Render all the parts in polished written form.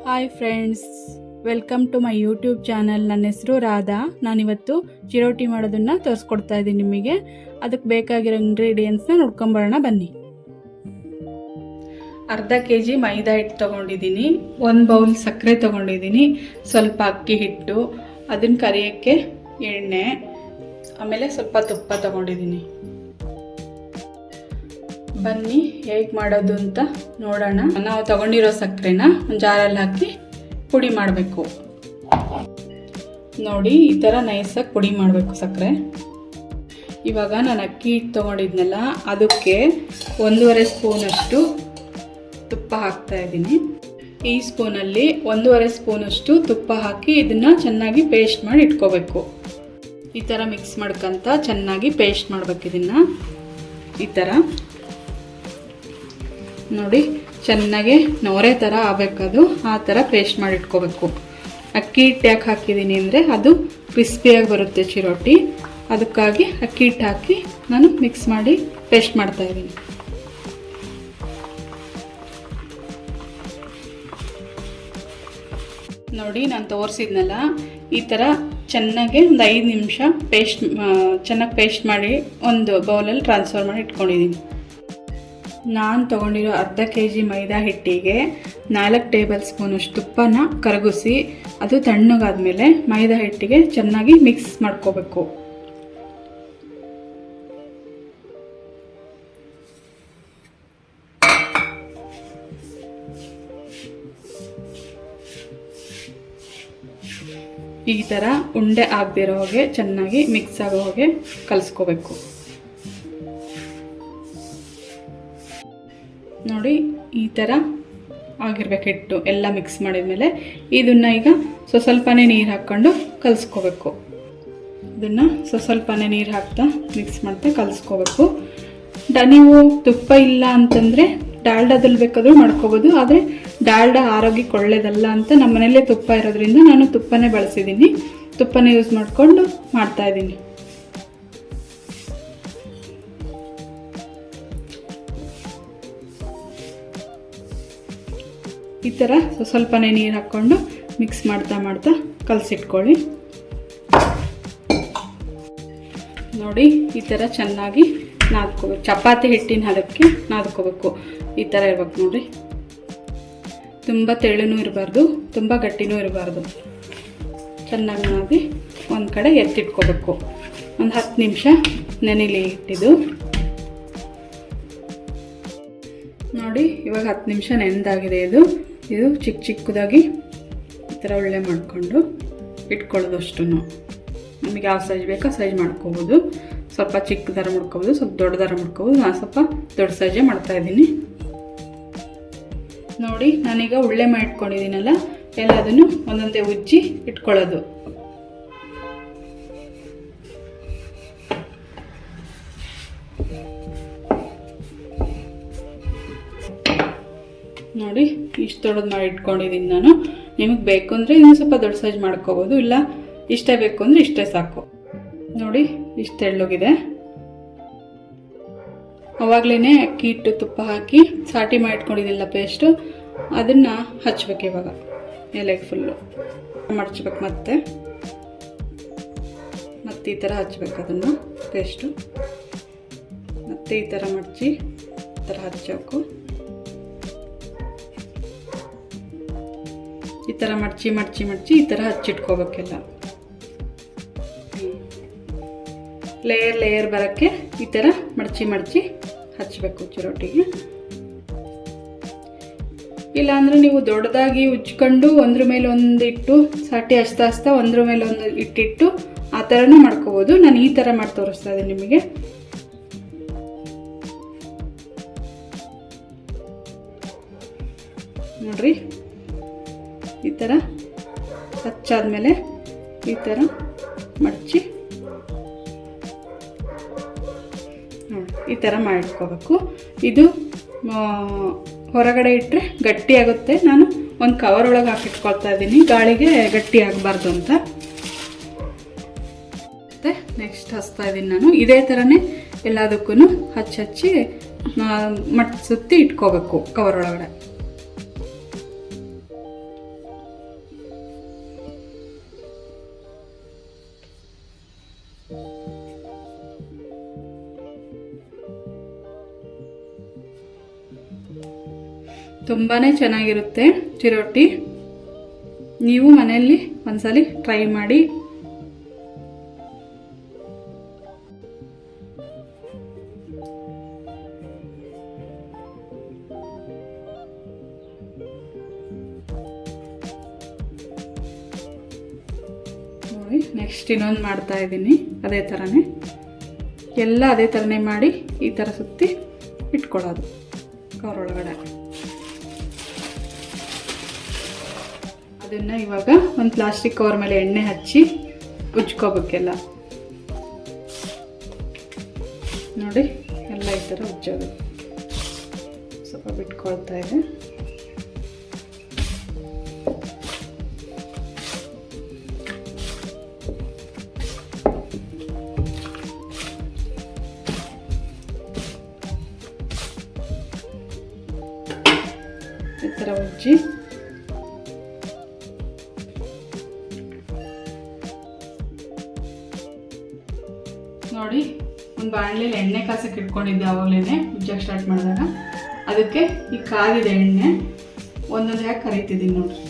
Hi friends, welcome to my YouTube channel. ನನ್ನ ಹೆಸರು ರಾಧಾ. ನಾನಿವತ್ತು ಚಿರೋಟಿ ಮಾಡೋದನ್ನು ತೋರಿಸ್ಕೊಡ್ತಾ ಇದ್ದೀನಿ ನಿಮಗೆ. ಅದಕ್ಕೆ ಬೇಕಾಗಿರೋ ಇಂಗ್ರೀಡಿಯೆಂಟ್ಸ್ನ ನೋಡ್ಕೊಂಬರೋಣ ಬನ್ನಿ. ಅರ್ಧ kg ಮೈದಾ ಹಿಟ್ಟು ತೊಗೊಂಡಿದ್ದೀನಿ, 1 ಬೌಲ್ ಸಕ್ಕರೆ ತೊಗೊಂಡಿದ್ದೀನಿ, ಸ್ವಲ್ಪ ಅಕ್ಕಿ ಹಿಟ್ಟು, ಅದನ್ನು ಕರಿಯೋಕ್ಕೆ ಎಣ್ಣೆ, ಆಮೇಲೆ ಸ್ವಲ್ಪ ತುಪ್ಪ ತೊಗೊಂಡಿದ್ದೀನಿ. ಬನ್ನಿ ಹೇಗೆ ಮಾಡೋದು ಅಂತ ನೋಡೋಣ. ನಾವು ತಗೊಂಡಿರೋ ಸಕ್ಕರೆನ ಒಂದು ಜಾರಲ್ಲಿ ಹಾಕಿ ಪುಡಿ ಮಾಡಬೇಕು. ನೋಡಿ, ಈ ಥರ ನೈಸಾಗಿ ಪುಡಿ ಮಾಡಬೇಕು ಸಕ್ಕರೆ. ಇವಾಗ ನಾನು ಅಕ್ಕಿ ಹಿಟ್ಟು ತೊಗೊಂಡಿದ್ನಲ್ಲ, ಅದಕ್ಕೆ 1.5 ಸ್ಪೂನಷ್ಟು ತುಪ್ಪ ಹಾಕ್ತಾ ಇದ್ದೀನಿ. ಈ ಸ್ಪೂನಲ್ಲಿ 1.5 ಸ್ಪೂನಷ್ಟು ತುಪ್ಪ ಹಾಕಿ ಇದನ್ನು ಚೆನ್ನಾಗಿ ಪೇಸ್ಟ್ ಮಾಡಿ ಇಟ್ಕೋಬೇಕು. ಈ ಥರ ಮಿಕ್ಸ್ ಮಾಡ್ಕೊಂತ ಚೆನ್ನಾಗಿ ಪೇಸ್ಟ್ ಮಾಡಬೇಕು. ಇದನ್ನು ಈ ಥರ ನೋಡಿ, ಚೆನ್ನಾಗಿ ನೋರೆ ಥರ ಆಗಬೇಕದು, ಆ ಥರ ಪೇಸ್ಟ್ ಮಾಡಿ ಇಟ್ಕೋಬೇಕು. ಅಕ್ಕಿ ಹಿಟ್ಟು ಯಾಕೆ ಹಾಕಿದ್ದೀನಿ ಅಂದರೆ ಅದು ಕ್ರಿಸ್ಪಿಯಾಗಿ ಬರುತ್ತೆ ಚಿರೋಟಿ, ಅದಕ್ಕಾಗಿ ಅಕ್ಕಿ ಹಿಟ್ಟು ಹಾಕಿ ನಾನು ಮಿಕ್ಸ್ ಮಾಡಿ ಪೇಸ್ಟ್ ಮಾಡ್ತಾಯಿದ್ದೀನಿ. ನೋಡಿ, ನಾನು ತೋರಿಸಿದ್ನಲ್ಲ, ಈ ಥರ ಚೆನ್ನಾಗಿ ಒಂದು 5 ನಿಮಿಷ ಚೆನ್ನಾಗಿ ಪೇಸ್ಟ್ ಮಾಡಿ ಒಂದು ಬೌಲಲ್ಲಿ ಟ್ರಾನ್ಸ್ಫರ್ ಮಾಡಿ ಇಟ್ಕೊಂಡಿದ್ದೀನಿ. ನಾನು ತೊಗೊಂಡಿರೋ ಅರ್ಧ kg ಮೈದಾ ಹಿಟ್ಟಿಗೆ 4 ಟೇಬಲ್ ಸ್ಪೂನಷ್ಟು ತುಪ್ಪನ ಕರಗಿಸಿ ಅದು ತಣ್ಣಗಾದ್ಮೇಲೆ ಮೈದಾ ಹಿಟ್ಟಿಗೆ ಚೆನ್ನಾಗಿ ಮಿಕ್ಸ್ ಮಾಡ್ಕೋಬೇಕು. ಈ ಥರ ಉಂಡೆ ಆಗದಿರೋ ಹಾಗೆ ಚೆನ್ನಾಗಿ ಮಿಕ್ಸ್ ಆಗೋ ಹಾಗೆ ಕಲಿಸ್ಕೋಬೇಕು. ನೋಡಿ, ಈ ಥರ ಆಗಿರ್ಬೇಕು ಹಿಟ್ಟು ಎಲ್ಲ ಮಿಕ್ಸ್ ಮಾಡಿದ್ಮೇಲೆ ಇದನ್ನು ಈಗ ಸ್ವಲ್ಪನೇ ನೀರು ಹಾಕ್ಕೊಂಡು ಕಲಿಸ್ಕೋಬೇಕು. ಇದನ್ನು ಸ್ವಲ್ಪನೇ ನೀರು ಹಾಕ್ತಾ ಮಿಕ್ಸ್ ಮಾಡ್ತಾ ಕಲಿಸ್ಕೋಬೇಕು. ನೀವು ತುಪ್ಪ ಇಲ್ಲ ಅಂತಂದರೆ ಡಾಲ್ಡಾದಲ್ಲಿ ಬೇಕಾದರೂ ಮಾಡ್ಕೋಬೋದು, ಆದರೆ ಡಾಲ್ಡಾ ಆರೋಗ್ಯಕ್ಕೆ ಒಳ್ಳೆಯದಲ್ಲ ಅಂತ ನಮ್ಮ ಮನೆಯಲ್ಲೇ ತುಪ್ಪ ಇರೋದ್ರಿಂದ ನಾನು ತುಪ್ಪನೇ ಬಳಸಿದ್ದೀನಿ. ತುಪ್ಪನೇ ಯೂಸ್ ಮಾಡಿಕೊಂಡು ಮಾಡ್ತಾಯಿದ್ದೀನಿ. ಈ ಥರ ಸ್ವಲ್ಪನೇ ನೀರು ಹಾಕ್ಕೊಂಡು ಮಿಕ್ಸ್ ಮಾಡ್ತಾ ಕಲಸಿಟ್ಕೊಳ್ಳಿ. ನೋಡಿ, ಈ ಥರ ಚೆನ್ನಾಗಿ ನಾದ್ಕೋಬೇಕು. ಚಪಾತಿ ಹಿಟ್ಟಿನ ಹದಕ್ಕೆ ನಾದ್ಕೋಬೇಕು. ಈ ಥರ ಇರ್ಬೇಕು ನೋಡಿ. ತುಂಬ ತೆಳುನೂ ಇರಬಾರ್ದು, ತುಂಬ ಗಟ್ಟಿನೂ ಇರಬಾರ್ದು. ಚೆನ್ನಾಗಿ ನಾದಿ ಒಂದು ಕಡೆ ಎತ್ತಿಟ್ಕೋಬೇಕು. ಒಂದು 10 ನಿಮಿಷ ನೆನೆಲಿ ಇಟ್ಟಿದ್ದು. ನೋಡಿ, ಇವಾಗ 10 ನಿಮಿಷ ನೆನೆದಾಗಿದೆ. ಇದು ಚಿಕ್ಕದಾಗಿ ಈ ಥರ ಒಳ್ಳೆ ಮಾಡಿಕೊಂಡು ಇಟ್ಕೊಳ್ಳೋದು. ಅಷ್ಟು ನಮಗೆ ಯಾವ ಸೈಜ್ ಬೇಕೋ ಸೈಜ್ ಮಾಡ್ಕೋಬೋದು. ಸ್ವಲ್ಪ ಚಿಕ್ಕ ದರ ಮಾಡ್ಕೋಬೋದು, ಸ್ವಲ್ಪ ದೊಡ್ಡ ದರ ಮಾಡ್ಕೋಬೋದು. ನಾನು ಸ್ವಲ್ಪ ದೊಡ್ಡ ಸೈಜೇ ಮಾಡ್ತಾಯಿದ್ದೀನಿ. ನೋಡಿ, ನಾನೀಗ ಉಳ್ಳೆ ಮಾಡಿ ಇಟ್ಕೊಂಡಿದ್ದೀನಲ್ಲ, ಎಲ್ಲದನ್ನು ಒಂದೊಂದೇ ಉಜ್ಜಿ ಇಟ್ಕೊಳ್ಳೋದು. ನೋಡಿ, ಇಷ್ಟು ದೊಡ್ಡದು ಮಾಡಿ ಇಟ್ಕೊಂಡಿದ್ದೀನಿ ನಾನು. ನಿಮಗೆ ಬೇಕು ಅಂದರೆ ಇನ್ನೂ ಸ್ವಲ್ಪ ದೊಡ್ಡ ಸೈಜ್ ಮಾಡ್ಕೋಬೋದು, ಇಲ್ಲ ಇಷ್ಟೇ ಬೇಕು ಅಂದರೆ ಇಷ್ಟೇ ಸಾಕು. ನೋಡಿ, ಇಷ್ಟು ತೆಳ್ಳಗಿದೆ. ಅವಾಗಲೇ ಅಕ್ಕಿ ಹಿಟ್ಟು ತುಪ್ಪ ಹಾಕಿ ಸಾಟಿ ಮಾಡಿ ಇಟ್ಕೊಂಡಿದ್ದಿಲ್ಲ ಪೇಸ್ಟು, ಅದನ್ನು ಹಚ್ಬೇಕು. ಇವಾಗ ಎಲೆಗೆ ಫುಲ್ಲು ಮಡ್ಚ್ಬೇಕು. ಮತ್ತೆ ಈ ಥರ ಹಚ್ಬೇಕು ಅದನ್ನು ಪೇಸ್ಟು. ಮತ್ತೆ ಈ ಥರ ಮಡಚಿ ಈ ಥರ ಹಚ್ಚಬೇಕು. ಈ ಥರ ಮಡ್ಚಿ ಈ ಥರ ಹಚ್ಚಿಟ್ಕೋಬೇಕೆಲ್ಲ. ಲೇಯರ್ ಬರೋಕ್ಕೆ ಈ ಥರ ಮಡ್ಚಿ ಹಚ್ಚಬೇಕು ಚಿರೋಟಿಗೆ. ಇಲ್ಲಾಂದರೆ ನೀವು ದೊಡ್ಡದಾಗಿ ಉಜ್ಕೊಂಡು ಒಂದ್ರ ಮೇಲೆ ಒಂದು ಇಟ್ಟು ಸಾಟಿ ಹಚ್ತಾ ಒಂದ್ರ ಮೇಲೆ ಒಂದು ಇಟ್ಟಿಟ್ಟು ಆ ಥರನೂ ಮಾಡ್ಕೋಬೋದು. ನಾನು ಈ ಥರ ಮಾಡಿ ತೋರಿಸ್ತಾ ಇದ್ದೀನಿ ನಿಮಗೆ. ನೋಡ್ರಿ, ಈ ಥರ ಹಚ್ಚಾದ್ಮೇಲೆ ಈ ಥರ ಮಡಚಿ ನೋಡಿ ಈ ಥರ ಮಾಡಿಟ್ಕೋಬೇಕು. ಇದು ಹೊರಗಡೆ ಇಟ್ಟರೆ ಗಟ್ಟಿ ಆಗುತ್ತೆ. ನಾನು ಒಂದು ಕವರ್ ಒಳಗೆ ಹಾಕಿಟ್ಕೊಳ್ತಾ ಇದ್ದೀನಿ, ಗಾಳಿಗೆ ಗಟ್ಟಿ ಆಗಬಾರ್ದು ಅಂತ. ಮತ್ತು ನೆಕ್ಸ್ಟ್ ಹಚ್ತಾ ಇದ್ದೀನಿ ನಾನು. ಇದೇ ಥರನೇ ಎಲ್ಲದಕ್ಕೂ ಹಚ್ಚಿ ಸುತ್ತಿ ಇಟ್ಕೋಬೇಕು ಕವರ್ ಒಳಗಡೆ. ತುಂಬಾ ಚೆನ್ನಾಗಿರುತ್ತೆ ಚಿರೋಟಿ. ನೀವು ಮನೆಯಲ್ಲಿ ಒಂದ್ಸಲಿ ಟ್ರೈ ಮಾಡಿ. ನೋಡಿ ನೆಕ್ಸ್ಟ್ ಇನ್ನೊಂದು ಮಾಡ್ತಾ ಇದ್ದೀನಿ ಅದೇ ಥರನೇ. ಎಲ್ಲ ಅದೇ ಥರನೇ ಮಾಡಿ ಈ ಥರ ಸುತ್ತಿ ಇಟ್ಕೊಳ್ಳೋದು ಕವರ್ ಒಳಗಡೆ. ಅದನ್ನು ಇವಾಗ ಒಂದು ಪ್ಲಾಸ್ಟಿಕ್ ಕವರ್ ಮೇಲೆ ಎಣ್ಣೆ ಹಚ್ಚಿ ಉಜ್ಕೋಬೇಕೆಲ್ಲ. ನೋಡಿ ಎಲ್ಲ ಈ ಥರ ಉಜ್ಜೋದು. ಸ್ವಲ್ಪ ಬಿಟ್ಕೊಳ್ತಾ ಇದೆ. ಈ ಥರ ಉಜ್ಜಿ ನೋಡಿ ಒಂದು ಬಾಣಲೆಯಲ್ಲಿ ಎಣ್ಣೆ ಕಾಸಕ್ಕೆ ಇಟ್ಕೊಂಡಿದ್ದೆ ಆವಾಗಲೇ ಉಜ್ಜಕ್ಕೆ ಸ್ಟಾರ್ಟ್ ಮಾಡಿದಾಗ. ಅದಕ್ಕೆ ಈ ಕಾದಿದೆ ಎಣ್ಣೆ ಒಂದೊಂದು ಯಾಕೆ ಕರಿತಿದ್ದೀನಿ ನೋಡ್ರಿ.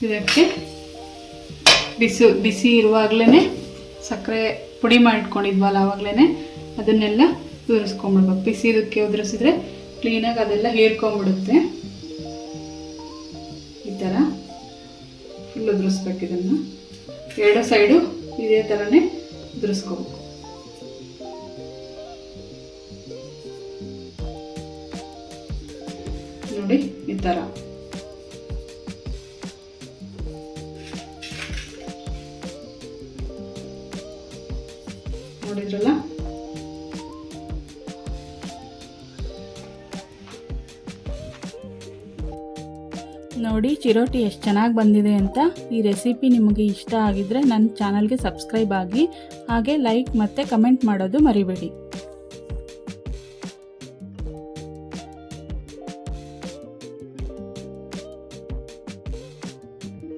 ಇದಕ್ಕೆ ಬಿಸಿ ಇರುವಾಗಲೇ ಸಕ್ಕರೆ ಪುಡಿ ಮಾಡಿಟ್ಕೊಂಡಿದ್ವಲ್ಲ ಆವಾಗಲೇ ಅದನ್ನೆಲ್ಲ ಉದುರಿಸ್ಕೊಂಬಿಡ್ಬೇಕು. ಬಿಸಿ ಇದಕ್ಕೆ ಉದುರಿಸಿದ್ರೆ ಕ್ಲೀನಾಗಿ ಅದೆಲ್ಲ ಹೀರ್ಕೊಂಬಿಡುತ್ತೆ. ಈ ಥರ ಫುಲ್ ಉದುರಿಸ್ಬೇಕು. ಇದನ್ನು ಎರಡು ಸೈಡು ಇದೇ ಥರನೇ ಉದುರಿಸ್ಕೋಬೇಕು. ನೋಡಿ ಈ ಥರ. ನೋಡಿದ್ರಲ್ಲ, ನೋಡಿ ಚಿರೋಟಿ ಎಷ್ಟು ಚೆನ್ನಾಗಿ ಬಂದಿದೆ ಅಂತ. ಈ ರೆಸಿಪಿ ನಿಮಗೆ ಇಷ್ಟ ಆಗಿದ್ರೆ ನನ್ನ ಚಾನಲ್ಗೆ ಸಬ್ಸ್ಕ್ರೈಬ್ ಆಗಿ, ಹಾಗೆ ಲೈಕ್ ಮತ್ತು ಕಮೆಂಟ್ ಮಾಡೋದು ಮರಿಬೇಡಿ.